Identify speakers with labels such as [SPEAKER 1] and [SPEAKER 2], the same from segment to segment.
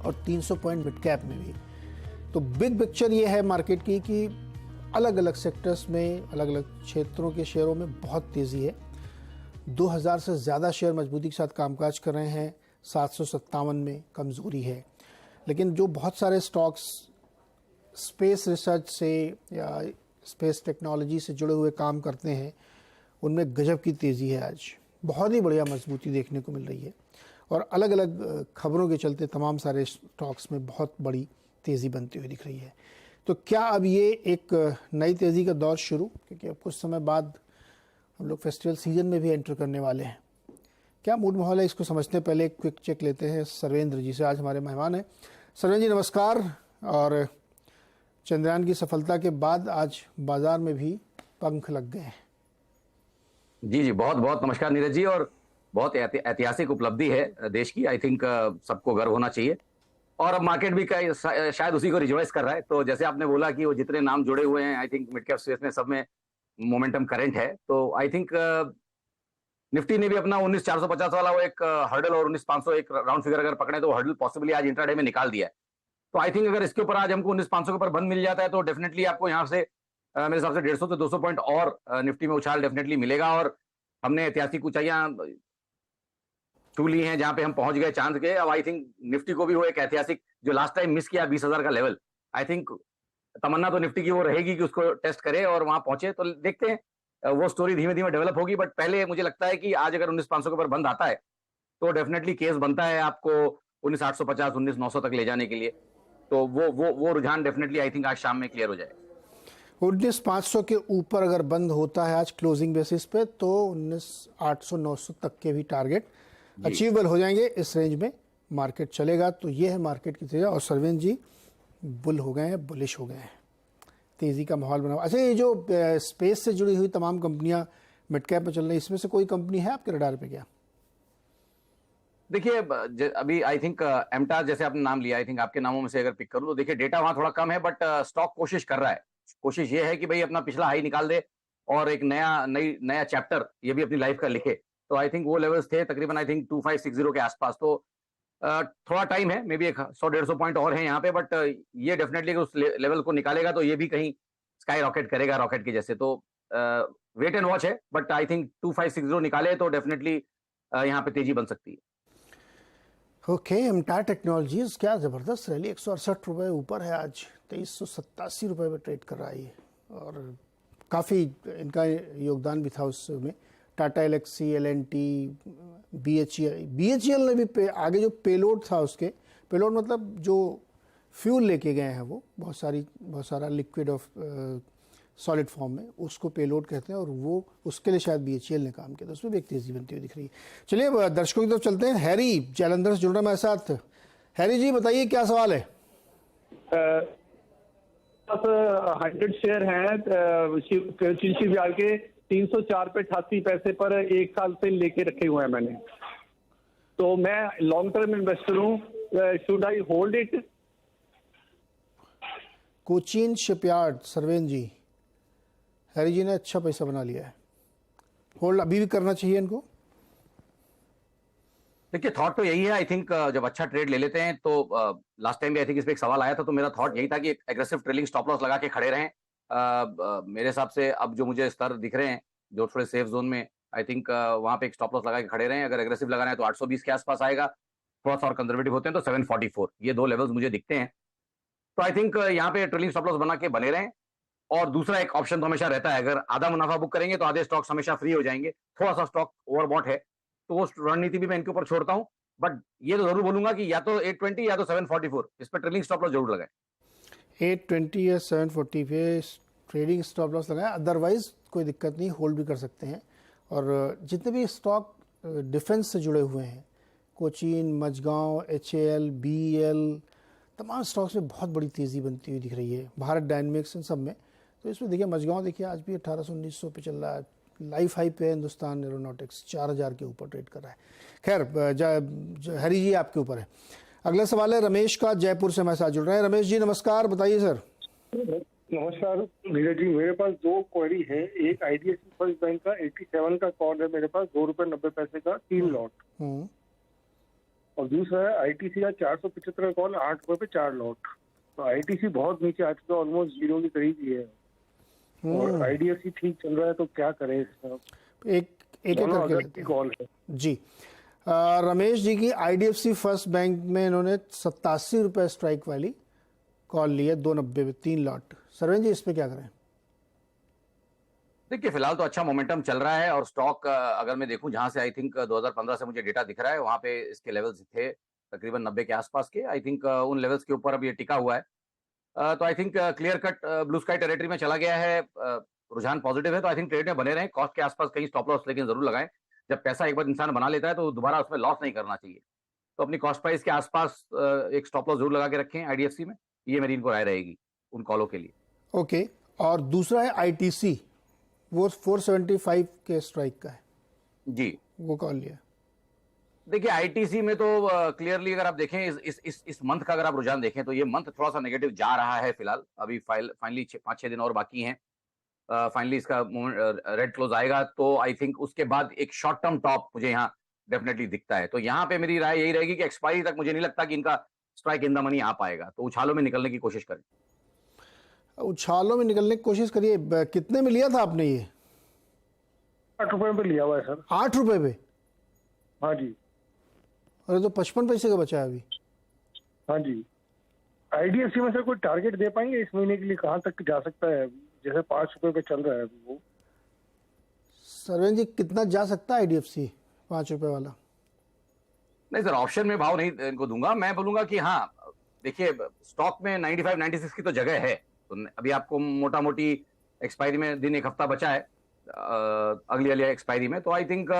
[SPEAKER 1] और 300 point mid cap में भी। तो बिग पिक्चर ये है मार्केट की कि अलग अलग सेक्टर्स में, अलग अलग क्षेत्रों के शेयरों में बहुत तेज़ी है। 2000 से ज़्यादा शेयर मजबूती के साथ कामकाज कर रहे हैं, 757 में कमज़ोरी है। लेकिन जो बहुत सारे स्टॉक्स स्पेस रिसर्च से या स्पेस टेक्नोलॉजी से जुड़े हुए काम करते हैं, उनमें गजब की तेज़ी है। आज बहुत ही बढ़िया मजबूती देखने को मिल रही है और अलग अलग खबरों के चलते तमाम सारे स्टॉक्स में बहुत बड़ी तेज़ी बनती हुई दिख रही है। तो क्या अब ये एक नई तेज़ी का दौर शुरू, क्योंकि अब कुछ समय बाद हम लोग फेस्टिवल सीजन में भी एंटर करने वाले हैं, क्या मूड माहौल है, इसको समझने पहले एक क्विक चेक लेते हैं सर्वेंद्र जी से। आज हमारे मेहमान हैं। सर्वेंद्र जी नमस्कार। और चंद्रयान की सफलता के बाद आज बाजार में भी पंख लग गए हैं।
[SPEAKER 2] जी जी, बहुत बहुत नमस्कार नीरज जी। और बहुत ऐतिहासिक उपलब्धि है देश की। आई थिंक सबको गर्व होना चाहिए और अब मार्केट भी शायद उसी को रिजॉइस कर रहा है। तो जैसे आपने बोला कि वो जितने नाम जुड़े हुए हैं, I think mid cap space में सब में मोमेंटम करंट है। तो आई थिंक निफ्टी ने भी अपना 19,450 वाला वो एक हर्डल और 19,500 एक राउंड फिगर अगर पकड़े तो हर्डल पॉसिबली आज इंट्राडे में निकाल दिया है। तो आई थिंक अगर इसके ऊपर आज हमको 19,500 के ऊपर बंद मिल जाता है तो डेफिनेटली आपको यहाँ से मेरे हिसाब से 150 से 200 पॉइंट और निफ्टी में उछाल डेफिनेटली मिलेगा। और हमने ऐतिहासिक ऊंचाइयां छू ली हैं जहां पे हम पहुंच गए चांद के। अब आई थिंक निफ्टी को भी वो एक ऐतिहासिक जो लास्ट टाइम मिस किया 20,000 का लेवल, आई थिंक तमन्ना तो निफ्टी की वो रहेगी कि उसको टेस्ट करे और वहां पहुंचे। तो देखते हैं वो स्टोरी धीमे धीमे डेवलप होगी। बट पहले मुझे लगता है कि आज अगर 19,500 के ऊपर बंद आता है तो डेफिनेटली केस बनता है आपको 19,850 19,900 तक ले जाने के लिए। तो वो रुझान डेफिनेटली आई थिंक आज शाम में क्लियर हो जाएगा।
[SPEAKER 1] 19,500 के ऊपर अगर बंद होता है आज क्लोजिंग बेसिस पे तो 19,800 900 तक के भी टारगेट अचीवेबल हो जाएंगे। इस रेंज में मार्केट चलेगा। तो ये है मार्केट की तेजी। और सरवेंद्र जी बुल हो गए हैं, बुलिश हो गए हैं, तेजी का माहौल बना। अच्छा, ये जो स्पेस से जुड़ी हुई तमाम कंपनियां मिड कैप में चल रही है, इसमें से कोई कंपनी है आपके रडार पे क्या?
[SPEAKER 2] देखिए अभी आई थिंक एमटार जैसे आपने नाम लिया, आई थिंक आपके नामों में से अगर पिक करूं तो देखिए डेटा वहां थोड़ा कम है बट स्टॉक कोशिश कर रहा है। कोशिश ये है कि भाई अपना पिछला हाई निकाल दे और एक नया चैप्टर ये भी अपनी लाइफ का लिखे। तो आई थिंक वो लेवल्स थे तकरीबन आई थिंक 2560 के आसपास। तो थोड़ा टाइम है, मे बी 100-150 पॉइंट और है यहाँ पे। बट ये डेफिनेटली उस लेवल को निकालेगा तो ये भी कहीं स्काई रॉकेट करेगा रॉकेट के जैसे। तो वेट एंड वॉच है। बट आई थिंक 2560 निकाले तो डेफिनेटली यहाँ पे तेजी बन सकती है।
[SPEAKER 1] ओके, एमटार टेक्नोलॉजीज क्या ज़बरदस्त रैली, 168 रुपये ऊपर है आज, 2387 रुपये में ट्रेड कर रहा है ये। और काफ़ी इनका योगदान भी था उसमें। टाटा एलेक्सी, एल&टी, BHEL ने भी आगे जो पेलोड था उसके, पेलोड मतलब जो फ्यूल लेके गए हैं वो बहुत सारा लिक्विड ऑफ सॉलिड फॉर्म में, उसको पेलोड कहते हैं। और वो उसके लिए शायद BHEL ने काम किया था, उसमें भी एक तेज़ी बनती हुई दिख रही है। चलिए दर्शकों की तरफ चलते हैं। हैरी जालंधर से जुड़ रहा है मेरे साथ। हैरी जी बताइए क्या सवाल है?
[SPEAKER 3] 100 शेयर हैं शिवयाल के 304 पे 88 पैसे पर 1 साल से लेके रखे हुए हैं मैंने। तो मैं लॉन्ग टर्म इन्वेस्टर हूँ, should I hold it?
[SPEAKER 1] Cochin shipyard, Sarvendra ji, Harry ji ने अच्छा पैसा बना लिया है, होल्ड अभी भी करना चाहिए इनको?
[SPEAKER 2] देखिए थॉट तो यही है। आई थिंक जब अच्छा ट्रेड ले लेते हैं तो लास्ट टाइम भी आई थिंक इस पे एक सवाल आया था तो मेरा थॉट यही था कि एग्रेसिव ट्रेलिंग स्टॉप लॉस लगा के खड़े रहें। मेरे हिसाब से अब जो मुझे स्तर दिख रहे हैं जो थोड़े सेफ जोन में, आई थिंक वहां पे एक स्टॉप लॉस लगा के खड़े रहें। अगर एग्रेसिव लगाना है तो 820 के आसपास आएगा, थोड़ा सा और कंजर्वेटिव होते हैं तो 744, ये दो लेवल्स मुझे दिखते हैं। तो आई थिंक यहाँ पे ट्रेलिंग स्टॉप लॉस बना के बने रहें। और दूसरा एक ऑप्शन तो हमेशा रहता है, अगर आधा मुनाफा बुक करेंगे तो आधे स्टॉक्स हमेशा फ्री हो जाएंगे। थोड़ा सा स्टॉक ओवरबॉट है तो वो रणनीति भी मैं इनके ऊपर छोड़ता हूं। बट ये तो जरूर बोलूंगा कि या तो 820 या तो 744, इस पर ट्रेलिंग स्टॉप लॉस जरूर लगाए।
[SPEAKER 1] 820 या 740 पे ट्रेडिंग स्टॉप लॉस लगाए, अदरवाइज कोई दिक्कत नहीं, होल्ड भी कर सकते हैं। और जितने भी स्टॉक डिफेंस से जुड़े हुए हैं, कोचीन, मझगांव, HAL, BEL, तमाम स्टॉक्स में बहुत बड़ी तेज़ी बनती हुई दिख रही है। भारत डायनेमिक्स, इन सब में। तो इसमें देखिए मझगांव देखिए आज भी 1800-1900 पे चल रहा है। लाइफ हाई पे हिंदुस्तान एरोनॉटिक्स 4000 के ऊपर ट्रेड कर रहा है। खैर हरी जी आपके ऊपर है। अगला सवाल है रमेश का, जयपुर से हमारे साथ जुड़ रहे हैं। रमेश जी नमस्कार, बताइए सर।
[SPEAKER 4] नमस्कार नीरज जी, मेरे पास 2 क्वेरी है। एक IDFC फर्स्ट बैंक का 87 का कॉल है मेरे पास, ₹2.90 का 3 लॉट। और दूसरा है आईटीसी का 475 का कॉल, 8 रुपए पे 4 लॉट। तो आईटीसी बहुत नीचे आ चुका है, ऑलमोस्ट जीरो के करीब ही है। और आईडीएफसी ठीक चल रहा है, तो क्या करें इसका?
[SPEAKER 1] एक एक
[SPEAKER 4] दोनों
[SPEAKER 1] करके
[SPEAKER 4] अगस्त
[SPEAKER 1] लेते
[SPEAKER 4] की
[SPEAKER 1] हैं।
[SPEAKER 4] कॉल है।
[SPEAKER 1] जी रमेश जी की आईडीएफसी फर्स्ट बैंक में इन्होंने 87 रुपए स्ट्राइक वाली कॉल ली है 290 में 3 लॉट। सरवन जी इस पे क्या करें?
[SPEAKER 2] देखिए फिलहाल तो अच्छा मोमेंटम चल रहा है और स्टॉक अगर मैं देखूं जहां से आई थिंक 2015 से मुझे डेटा दिख रहा है वहां पे इसके लेवल्स थे तकरीबन 90 के आसपास के। आई थिंक उन लेवल्स के ऊपर अब ये टिका हुआ है। तो I think clear cut blue sky territory में चला गया है। रुझान पॉजिटिव है तो आई थिंक ट्रेड में बने रहें। कॉस्ट के आसपास कहीं स्टॉप लॉस लेकिन जरूर लगाएं। जब पैसा एक बार इंसान बना लेता है तो दोबारा उसमें लॉस नहीं करना चाहिए। तो अपनी कॉस्ट प्राइस के आसपास एक स्टॉप लॉस जरूर लगा के रखें आईडीएफसी में। ये मेरी इनको राय रहेगी उन कॉलों के लिए।
[SPEAKER 1] ओके और दूसरा है आईटीसी, वो 475 के स्ट्राइक का है,
[SPEAKER 2] जी
[SPEAKER 1] वो कॉल लिया।
[SPEAKER 2] देखिए आईटीसी में तो क्लियरली अगर आप देखें इस मंथ का अगर आप रुझान देखें तो ये मंथ थोड़ा सा नेगेटिव जा रहा है फिलहाल। अभी फाइनली 5-6 दिन और बाकी हैं। फाइनली इसका रेड क्लोज आएगा तो आई थिंक उसके बाद एक शॉर्ट टर्म टॉप मुझे यहाँ डेफिनेटली दिखता है। तो यहाँ पे मेरी राय यही रहेगी कि एक्सपायरी तक मुझे नहीं लगता कि इनका स्ट्राइक इन द मनी आ पाएगा। तो उछालों में निकलने की कोशिश करें।
[SPEAKER 1] उछालों में निकलने की कोशिश करिए। कितने में लिया था आपने ये?
[SPEAKER 4] 8 रुपए पे लिया हुआ है सर।
[SPEAKER 1] 8 रुपए पे?
[SPEAKER 4] हाँ जी।
[SPEAKER 1] अरे तो 55 पैसे का बचा है अभी।
[SPEAKER 4] हाँ जी। आईडीएफसी में सर कोई टारगेट दे पाएंगे इस महीने के लिए, कहाँ तक जा सकता है? जैसे 5 रुपए पे चल रहा है अभी वो।
[SPEAKER 1] सरवन जी कितना जा सकता है आईडीएफसी 5 रुपए वाला?
[SPEAKER 2] नहीं सर ऑप्शन में भाव नहीं इनको दूंगा। मैं बोलूंगा कि हाँ देखिए स्टॉक में 95-96 की तो जगह है। तो अभी आपको मोटा मोटी एक्सपायरी में दिन एक हफ्ता बचा है अगली वाली एक्सपायरी में। तो आई थिंक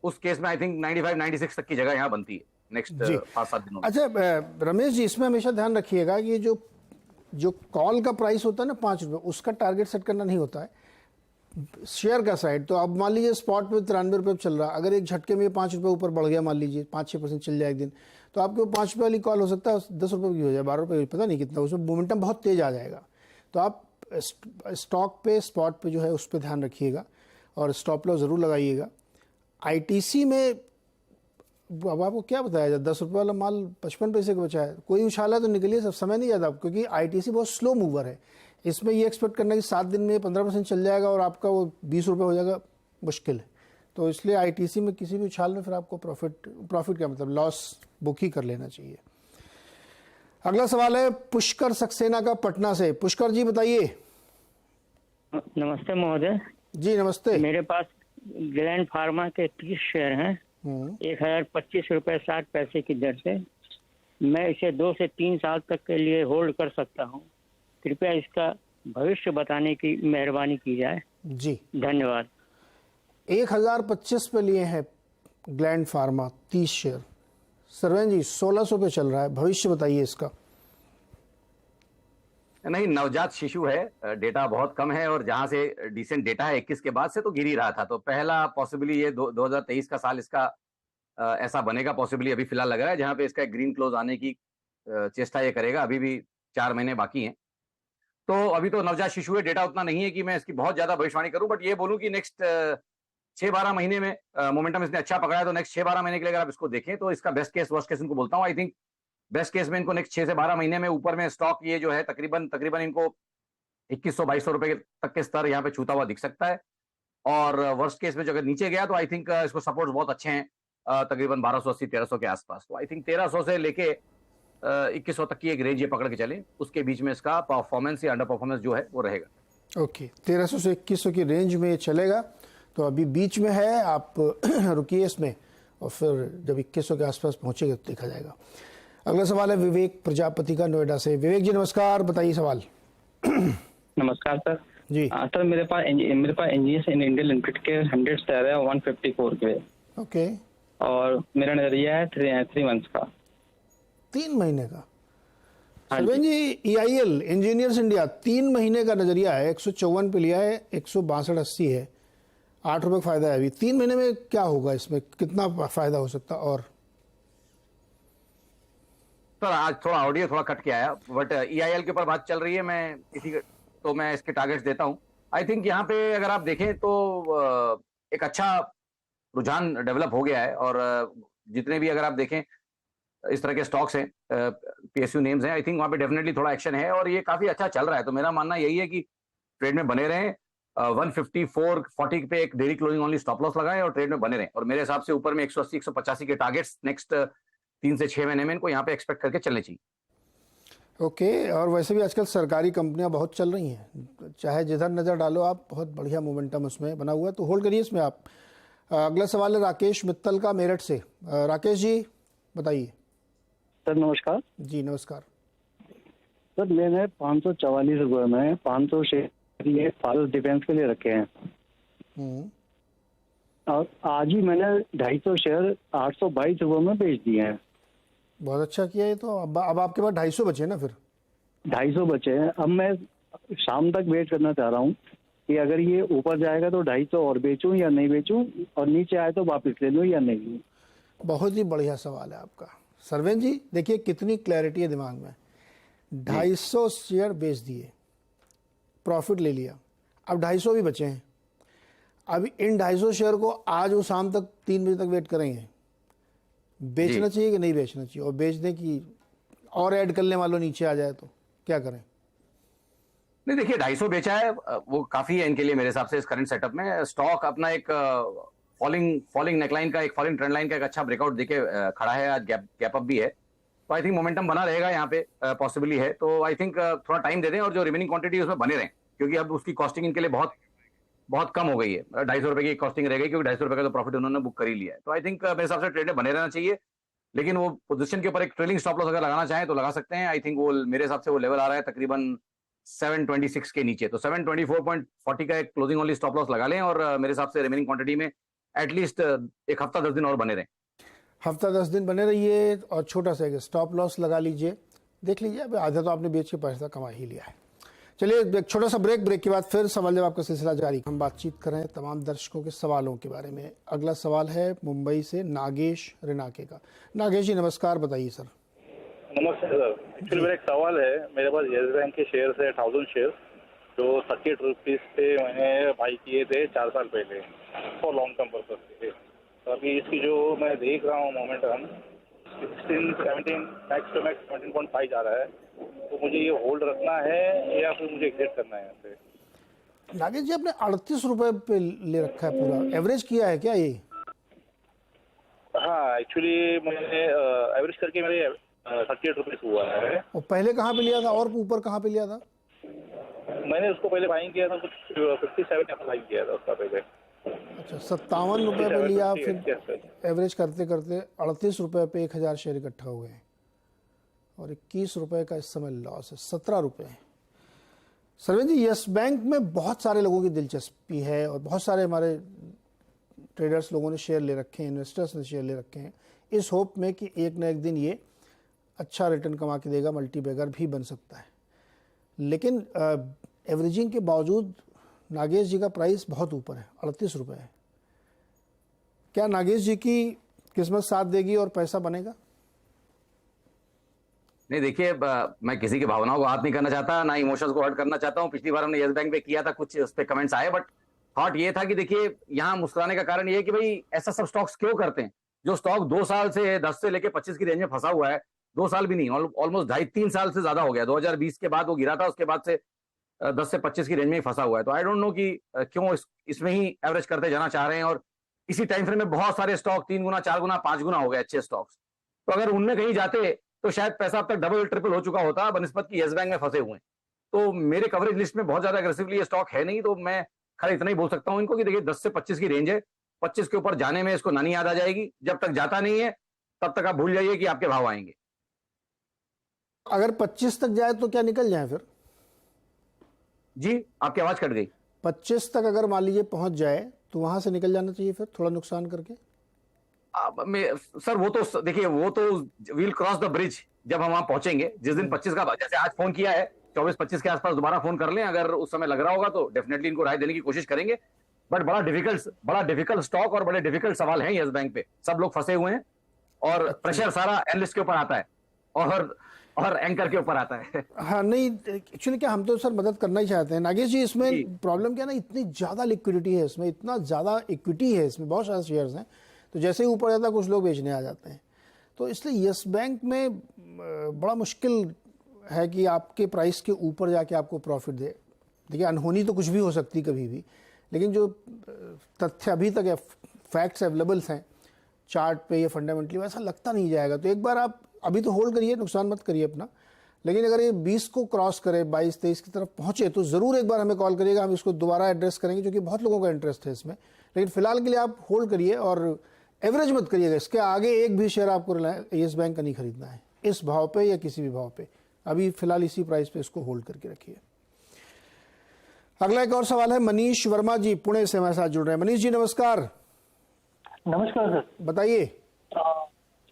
[SPEAKER 2] उस केस में आई थिंक 95-96 तक की जगह यहाँ बनती है नेक्स्ट 5-7 दिनों में।
[SPEAKER 1] अच्छा रमेश जी इसमें हमेशा ध्यान रखिएगा कि जो कॉल का प्राइस होता है ना 5 रुपए, उसका टारगेट सेट करना नहीं होता है शेयर का साइड। तो अब मान लीजिए स्पॉट पे 93 रुपये चल रहा, अगर एक झटके में 5 रुपये ऊपर बढ़ गया, मान लीजिए 5-6% चल जाए एक दिन, तो आपके वो 5 रुपये वाली कॉल हो सकता है 10 रुपये की हो जाए, 12 रुपये, पता नहीं कितना, उसमें मोमेंटम बहुत तेज आ जाएगा। तो आप स्टॉक पे स्पॉट पे जो है उस पर ध्यान रखिएगा और स्टॉप लॉस ज़रूर लगाइएगा। आईटीसी में अब आपको क्या बताया जाए, 10 रुपये वाला माल 55 पैसे का बचा है, कोई उछाला तो निकलिए, सब समय नहीं ज़्यादा, क्योंकि आईटीसी बहुत स्लो मूवर है। इसमें ये एक्सपेक्ट करना कि 7 दिन में 15% चल जाएगा और आपका वो 20 रुपये हो जाएगा, मुश्किल है। तो इसलिए आईटीसी में किसी भी उछाल में फिर आपको प्रॉफिट का मतलब लॉस बुक ही कर लेना चाहिए। अगला सवाल है पुष्कर सक्सेना का पटना से। पुष्कर जी बताइए।
[SPEAKER 5] नमस्ते महोदय।
[SPEAKER 1] जी नमस्ते।
[SPEAKER 5] मेरे पास ग्लैंड फार्मा के 30 शेयर हैं 1025 रुपये 60 पैसे की दर से। मैं इसे 2 से 3 साल तक के लिए होल्ड कर सकता हूँ। कृपया इसका भविष्य बताने की मेहरबानी की जाए।
[SPEAKER 1] जी
[SPEAKER 5] धन्यवाद।
[SPEAKER 1] 1025 पे लिए हैं ग्लैंड फार्मा 30 शेयर। सरवन जी 1600 पे चल रहा है, भविष्य बताइए इसका।
[SPEAKER 2] नहीं नवजात शिशु है, डेटा बहुत कम है और जहां से डिसेंट डेटा है 21 के बाद से तो गिर ही रहा था। तो पहला पॉसिबली ये 2023 का साल इसका ऐसा बनेगा पॉसिबली अभी फिलहाल लग रहा है, जहां पे इसका ग्रीन क्लोज आने की चेष्टा ये करेगा। अभी भी 4 महीने बाकी हैं। तो अभी तो नवजात शिशु है, डेटा उतना नहीं है कि मैं इसकी बहुत ज्यादा भविष्यवाणी करूं। बट ये बोलूं कि नेक्स्ट 6-12 महीने में मोमेंटम इसने अच्छा पकड़ा है। तो नेक्स्ट 6-12 महीने के लिए अगर आप इसको देखें तो इसका बेस्ट केस वर्स्ट केस इनको बोलता हूं। आई थिंक बेस्ट केस में इनको नेक्स्ट 6 से 12 महीने में ऊपर में स्टॉक ये जो है तकरीबन इनको 2100-2200 रुपए तक के स्तर यहाँ पे छूता हुआ दिख सकता है। और वर्स्ट केस में जो अगर नीचे गया तो आई थिंक इसको सपोर्ट बहुत अच्छे हैं तकरीबन 1280-1300 के आसपास। तो आई थिंक 1300 से लेके 2100 तक की एक रेंज ये पकड़ के चले, उसके बीच में इसका परफॉर्मेंस या अंडर परफॉर्मेंस जो है वो रहेगा।
[SPEAKER 1] ओके 1300 से 2100 की रेंज में ये चलेगा। तो अभी बीच में है, आप रुकिए इसमें और फिर जब 2100 के आसपास पहुंचेगा तो देखा जाएगा। अगला सवाल है विवेक प्रजापति का नोएडा से। विवेक जी नमस्कार, बताइए सवाल।
[SPEAKER 5] नमस्कार सर
[SPEAKER 1] जी
[SPEAKER 5] सर मेरे पास इंजीनियर्स इन इंडियन लिमिटेड के 100 शेयर है 154 के।
[SPEAKER 1] ओके
[SPEAKER 5] और मेरा नजरिया है 3 मंथ्स का।
[SPEAKER 1] 3 महीने का?
[SPEAKER 5] हाँ
[SPEAKER 1] सरवन जी EIL इंजीनियर्स इंडिया 3 महीने का नजरिया है, 154 पे लिया है, 162.80 है, 8 रुपये का फायदा है। अभी 3 महीने में क्या होगा, इसमें कितना फायदा हो सकता? और
[SPEAKER 2] सर आज थोड़ा ऑडियो थोड़ा कट के आया, बट EIL के ऊपर बात चल रही है। मैं तो मैं इसके टारगेट्स देता हूं। आई थिंक यहाँ पे अगर आप देखें तो एक अच्छा रुझान डेवलप हो गया है और जितने भी अगर आप देखें इस तरह के स्टॉक्स हैं, पीएसयू नेम्स हैं, आई थिंक वहां पे डेफिनेटली थोड़ा एक्शन है और ये काफी अच्छा चल रहा है। तो मेरा मानना यही है कि ट्रेड में बने रहें, 154.40 पे एक daily closing only stop loss लगाएं और ट्रेड में बने रहें। और मेरे हिसाब से ऊपर में 180 185 के टारगेट्स नेक्स्ट 3 से 6 महीने में इनको यहाँ पे एक्सपेक्ट करके चलने चाहिए।
[SPEAKER 1] ओके और वैसे भी आजकल सरकारी कंपनियां बहुत चल रही हैं, चाहे जिधर नज़र डालो आप, बहुत बढ़िया मोमेंटम उसमें बना हुआ है, तो होल्ड करिए इसमें आप। अगला सवाल है राकेश मित्तल का मेरठ से। राकेश जी बताइए।
[SPEAKER 6] सर नमस्कार।
[SPEAKER 1] जी नमस्कार।
[SPEAKER 6] सर मैंने 544 रुपये में 500 शेयर ये फारस डिफेंस के लिए रखे हैं और आज ही मैंने 250 शेयर 822 रुपये में बेच दिए हैं।
[SPEAKER 1] बहुत अच्छा किया ये तो। अब आपके पास 250 बचे ना? फिर
[SPEAKER 6] 250 बचे हैं। अब मैं शाम तक वेट करना चाह रहा हूँ कि अगर ये ऊपर जाएगा तो 250 और बेचूं या नहीं बेचूं, और नीचे आए तो वापस ले लूं या नहीं लूं।
[SPEAKER 1] बहुत ही बढ़िया सवाल है आपका सरवेन जी। देखिए कितनी क्लैरिटी है दिमाग में। 250 शेयर बेच दिए, प्रॉफिट ले लिया, अब 250 भी बचे हैं। अब इन 250 शेयर को आज वो शाम तक 3 बजे तक वेट करेंगे, बेचना चाहिए कि नहीं बेचना चाहिए? और बेचने की और ऐड करने वालों नीचे आ जाए तो क्या करें?
[SPEAKER 2] नहीं देखिए 250 बेचा है वो काफी है इनके लिए मेरे हिसाब से। इस करंट सेटअप में स्टॉक अपना एक फॉलिंग नेकलाइन का, एक फॉलिंग ट्रेंड लाइन का एक अच्छा ब्रेकआउट देके खड़ा है, आज गैप अप भी है। तो आई थिंक मोमेंटम बना रहेगा यहाँ पे, पॉसिबली है। तो आई थिंक थोड़ा टाइम दे दें और जो रिमेनिंग क्वांटिटी उसमें बने रहें, क्योंकि अब उसकी कॉस्टिंग इनके लिए बहुत कम हो गई है। 250 रुपए की कॉस्टिंग रह गई, क्योंकि 250 रुपए का तो प्रॉफिट उन्होंने बुक कर ही लिया है। तो आई थिंक मेरे हिसाब से ट्रेड में बने रहना चाहिए, लेकिन वो पोजीशन के ऊपर एक ट्रेलिंग स्टॉप लॉस अगर लगाना चाहें तो लगा सकते हैं। आई थिंक वो मेरे हिसाब से वो लेवल आ रहा है तकरीबन 726 के नीचे, तो 724.40 का एक क्लोजिंग ओनली स्टॉप लॉस लगा लें और मेरे हिसाब से रिमेनिंग क्वांटिटी में एटलीस्ट एक हफ्ता 10 दिन और बने रहें।
[SPEAKER 1] हफ्ता 10 दिन बने रहिए और छोटा सा एक स्टॉप लॉस लगा लीजिए। देख लीजिए अभी आधा तो आपने बेच के पैसा कमा ही लिया है। चलिए एक छोटा सा ब्रेक के बाद फिर सवाल जवाब का सिलसिला जारी। हम बातचीत कर रहे हैं तमाम दर्शकों के सवालों के बारे में। अगला सवाल है मुंबई से नागेश रिनाके का। नागेश जी नमस्कार, बताइए सर।
[SPEAKER 7] नमस्ते सर। एक्चुअली मेरा एक सवाल है। मेरे पास येस बैंक के शेयर है 1000 शेयर, जो 38 रुपीज़ पे मैंने बाई किए थे 4 साल पहले फॉर लॉन्ग टर्म पर्पज से। तो अभी इसकी जो मैं देख रहा हूँ मोमेंटम 16, 17 मैक्स टू मैक्स 17.5 जा रहा है। तो मुझे ये होल्ड रखना है या फिर मुझे एग्जिट करना है यहाँ से?
[SPEAKER 1] नागेश जी आपने 38 रुपए पे ले रखा है, पूरा एवरेज किया है क्या ये?
[SPEAKER 7] हाँ एक्चुअली मैंने एवरेज करके मेरे 38 रुपीज़ हुआ है।
[SPEAKER 1] और पहले कहाँ पे लिया था और ऊपर कहाँ पे लिया था?
[SPEAKER 7] मैंने उसको पहले बाइंग किया था कुछ 57 पे बाइंग किया था उसका पहले।
[SPEAKER 1] अच्छा 57 रुपए पे लिया, फिर एवरेज करते करते 38 रुपए पे 1000 शेयर इकट्ठा हो गए और 21 रुपए का इस समय लॉस है, 17 रुपए। सरवेन जी यस बैंक में बहुत सारे लोगों की दिलचस्पी है और बहुत सारे हमारे ट्रेडर्स लोगों ने शेयर ले रखे हैं, इन्वेस्टर्स ने शेयर ले रखे हैं, इस होप में कि एक न एक दिन ये अच्छा रिटर्न कमा के देगा, मल्टी बैगर भी बन सकता है। लेकिन एवरेजिंग के बावजूद नागेश जी का प्राइस बहुत ऊपर है, 38 रुपए है। क्या नागेश जी की किस्मत साथ देगी और पैसा बनेगा?
[SPEAKER 2] नहीं देखिए मैं किसी की भावनाओं को हाथ नहीं करना चाहता, ना इमोशंस को हर्ट करना चाहता हूँ। पिछली बार हमने येस बैंक पे किया था, कुछ उस पर कमेंट्स आए, बट थॉट ये था कि देखिए यहाँ मुस्कुराने का कारण ये है कि भाई ऐसा सब स्टॉक्स क्यों करते हैं जो स्टॉक 2 साल से 10 से लेके 25 की रेंज में फंसा हुआ है। 2 साल भी नहीं, ऑलमोस्ट 2.5-3 साल से ज्यादा हो गया। 2020 के बाद वो गिरा था, उसके बाद से 10 से 25 की रेंज में ही फंसा हुआ है। तो आई डोंट नो कि क्यों इसमें ही एवरेज करते जाना चाह रहे हैं। और इसी टाइम फ्रेम में बहुत सारे स्टॉक 3 गुना 4 गुना 5 गुना हो गए अच्छे स्टॉक्स। तो अगर उनमें कहीं जाते तो शायद पैसा अब तक डबल ट्रिपल हो चुका होता, बनिस्बत की येस बैंक में फंसे हुए हैं। तो मेरे कवरेज लिस्ट में बहुत ज्यादा अग्रेसिवली ये स्टॉक है नहीं, तो मैं खाली इतना ही बोल सकता हूं इनको कि देखिए 10 से 25 की रेंज है, 25 के ऊपर जाने में इसको नानी याद आ जाएगी। जब तक जाता नहीं है तब तक आप भूल जाइए कि आपके भाव आएंगे।
[SPEAKER 1] अगर 25 तक जाए तो क्या निकल जाए फिर?
[SPEAKER 2] जी आपकी आवाज कट गई।
[SPEAKER 1] 25 तक अगर मान लीजिए पहुंच जाए तो वहां से निकल जाना चाहिए फिर, थोड़ा नुकसान करके।
[SPEAKER 2] सर वो तो देखिए, वो तो वील क्रॉस द ब्रिज जब हम वहां पहुंचेंगे, जिस दिन 25 का, जैसे आज फोन किया है 24-25 के आसपास दोबारा फोन कर लें, अगर उस समय लग रहा होगा तो डेफिनेटली इनको राय देने की कोशिश करेंगे। बट बड़ा डिफिकल्ट स्टॉक और बड़े डिफिकल्ट सवाल हैं येस बैंक पे। सब लोग फंसे हुए हैं और प्रेशर सारा एनालिस्ट के ऊपर आता है और एंकर के ऊपर आता है।
[SPEAKER 1] हाँ नहीं एक्चुअली क्या हम तो सर मदद करना ही चाहते हैं। नागेश जी इसमें प्रॉब्लम क्या ना, इतनी ज्यादा लिक्विडिटी है इसमें, इतना ज्यादा इक्विटी है इसमें, बहुत सारे शेयर्स हैं तो जैसे ही ऊपर जाता है कुछ लोग बेचने आ जाते हैं। तो इसलिए यस बैंक में बड़ा मुश्किल है कि आपके प्राइस के ऊपर जाके आपको प्रॉफिट दे। देखिए, अनहोनी तो कुछ भी हो सकती कभी भी, लेकिन जो तथ्य अभी तक है, फैक्ट्स अवेलेबल्स हैं चार्ट पे, ये फंडामेंटली वैसा लगता नहीं जाएगा। तो एक बार आप अभी तो होल्ड करिए, नुकसान मत करिए अपना, लेकिन अगर ये 20 को क्रॉस करे, 22-23 की तरफ पहुंचे तो ज़रूर एक बार हमें कॉल करिएगा, हम इसको दोबारा एड्रेस करेंगे, क्योंकि बहुत लोगों का इंटरेस्ट है इसमें। लेकिन फिलहाल के लिए आप होल्ड करिए और एवरेज मत करिएगा। इसके आगे एक भी शेयर आपको येस बैंक का नहीं खरीदना है, इस भाव पे या किसी भी भाव पे। अभी फिलहाल इसी प्राइस पे इसको होल्ड करके रखिए। अगला एक और सवाल है, मनीष वर्मा जी पुणे से हमारे साथ जुड़ रहे हैं। मनीष जी नमस्कार।
[SPEAKER 6] नमस्कार सर।
[SPEAKER 1] बताइए।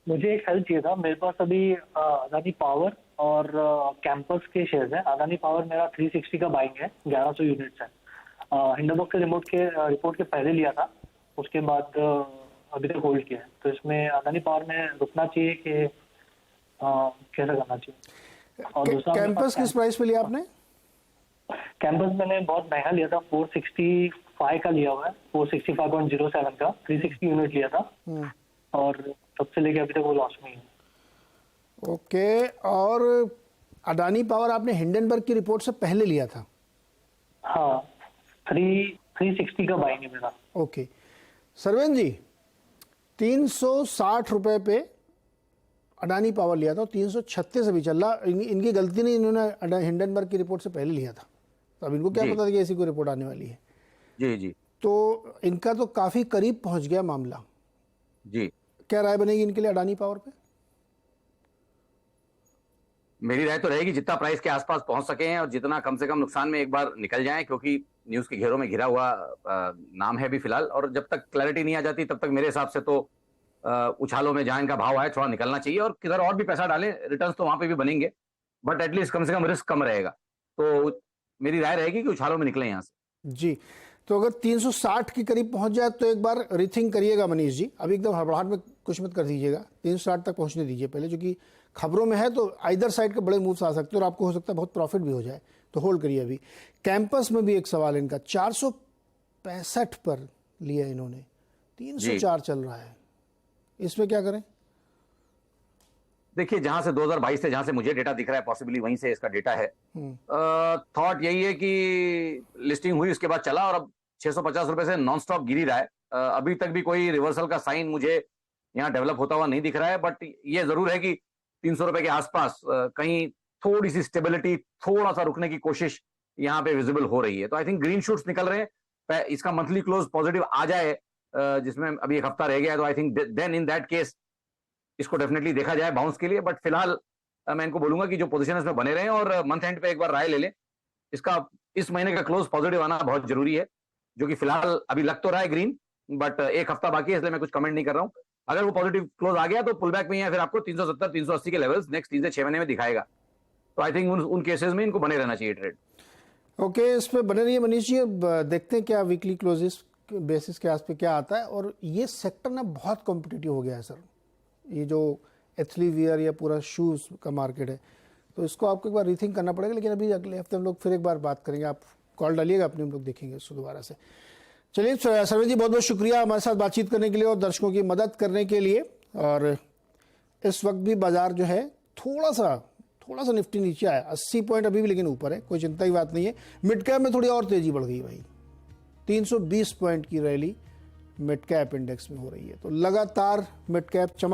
[SPEAKER 6] मुझे एक हेल्प चाहिए था। मेरे पास अभी अदानी पावर और कैंपस के शेयर्स हैं। अदानी पावर मेरा 360 का बाइंग है, 1100 यूनिट्स है। हिंडनबर्ग के रिपोर्ट के पहले लिया था, उसके बाद अभी तक होल्ड किया है। तो इसमें अदानी पावर में रुकना चाहिए कि कैसा करना चाहिए? और दूसरा,
[SPEAKER 1] कैंपस किस प्राइस पे लिया आपने?
[SPEAKER 6] कैंपस मैंने बहुत महंगा लिया था, 465 का लिया हुआ है, 465.07 का 360 यूनिट लिया था, और तब से लेके अभी तक वो लॉस में है।
[SPEAKER 1] ओके। और अडानी पावर आपने हिंडनबर्ग की रिपोर्ट से पहले लिया था?
[SPEAKER 6] हाँ, 360 का बाइंग है मेरा।
[SPEAKER 1] ओके। सरवेन जी, 360 रुपए पे अडानी पावर लिया था, 336 अभी चल रहा। इनकी गलती नहीं, इन्होंने हिंडनबर्ग की रिपोर्ट से पहले लिया था, तो अब इनको क्या पता था कि ऐसी कोई रिपोर्ट आने वाली है।
[SPEAKER 2] जी जी।
[SPEAKER 1] तो इनका तो काफी करीब पहुंच गया मामला
[SPEAKER 2] जी।
[SPEAKER 1] क्या राय बनेगी इनके लिए अडानी पावर पे?
[SPEAKER 2] मेरी राय तो रहेगी जितना प्राइस के आसपास पहुंच सके हैं और जितना कम से कम नुकसान में एक बार निकल जाएं, क्योंकि न्यूज के घेरों में घिरा हुआ नाम है भी फिलहाल, और जब तक क्लैरिटी नहीं आ जाती तब तक मेरे हिसाब से तो उछालों में जहां इनका भाव आए थोड़ा निकलना चाहिए, और किधर और भी पैसा डालें, रिटर्न्स तो वहां पे भी बनेंगे, बट एटलीस्ट कम से कम रिस्क कम रहेगा। तो मेरी राय रहेगी कि उछालों में निकलें यहाँ से।
[SPEAKER 1] जी। तो अगर 360 के करीब पहुंच जाए तो एक बार रिथिंक करिएगा मनीष जी, अभी एकदम हड़बड़ाहट में कुछ मत कर दीजिएगा, 360 तक पहुंचने दीजिए पहले, क्योंकि खबरों में है तो आइदर साइड के बड़े मूव्स आ सकते हैं और आपको हो सकता है बहुत प्रॉफिट भी हो जाए, तो होल्ड करिए अभी। कैंपस में भी एक सवाल इनका, 465 पर लिया इन्होंने, 304 चल रहा है, इसमें क्या करें?
[SPEAKER 2] देखिए, जहां से 2022 से जहां से मुझे डेटा दिख रहा है, पॉसिबली वहीं से इसका डेटा है। थॉट यही है कि लिस्टिंग हुई उसके बाद चला और अब 650 रुपए से नॉन स्टॉप गिर ही रहा है। अभी तक भी कोई रिवर्सल का साइन मुझे यहाँ डेवलप होता हुआ नहीं दिख रहा है, बट ये जरूर है कि 300 रुपए के आसपास कहीं थोड़ी सी स्टेबिलिटी, थोड़ा सा रुकने की कोशिश यहाँ पे विजिबल हो रही है। तो आई थिंक ग्रीन शूट्स निकल रहे हैं। इसका मंथली क्लोज पॉजिटिव आ जाए, जिसमें अभी एक हफ्ता रह गया है, तो I think then in that case इसको डेफिनेटली देखा जाए बाउंस के लिए। बट फिलहाल मैं इनको बोलूंगा कि जो पोजीशन इसमें बने रहें और मंथ एंड पे एक बार राय ले लें। इसका इस महीने का क्लोज पॉजिटिव आना बहुत जरूरी है, जो कि फिलहाल अभी लग तो रहा है ग्रीन, बट एक हफ्ता बाकी है, इसलिए मैं कुछ कमेंट नहीं कर रहा हूं। अगर वो पॉजिटिव क्लोज आ गया तो पुल बैक में है, फिर आपको 370 380 के लेवल्स नेक्स्ट 3 से 6 महीने में दिखाएगा। तो आई थिंक उन केसेस में इनको बने रहना चाहिए ट्रेड।
[SPEAKER 1] ओके, इस पे बने रहिए मनीष जी। देखते हैं क्या वीकली क्लोजेस बेसिस के आस पे क्या आता है। और ये सेक्टर ना बहुत कॉम्पिटिटिव हो गया है सर, ये जो एथलीवियर या पूरा शूज़ का मार्केट है, तो इसको आपको एक बार रीथिंक करना पड़ेगा। लेकिन अभी अगले हफ्ते हम लोग फिर एक बार बात करेंगे, आप कॉल डालिएगा अपने, हम लोग देखेंगे इसको दोबारा से। चलिए सरवेन जी, बहुत बहुत शुक्रिया हमारे साथ बातचीत करने के लिए और दर्शकों की मदद करने के लिए। और इस वक्त भी बाजार जो है थोड़ा सा निफ्टी नीचे आया, 80 पॉइंट अभी भी लेकिन ऊपर है, कोई चिंता की बात नहीं है। मिड कैप में थोड़ी और तेजी बढ़ गई भाई, 320 पॉइंट की रैली मिड कैप इंडेक्स में हो रही है। तो लगातार मिड कैप चमक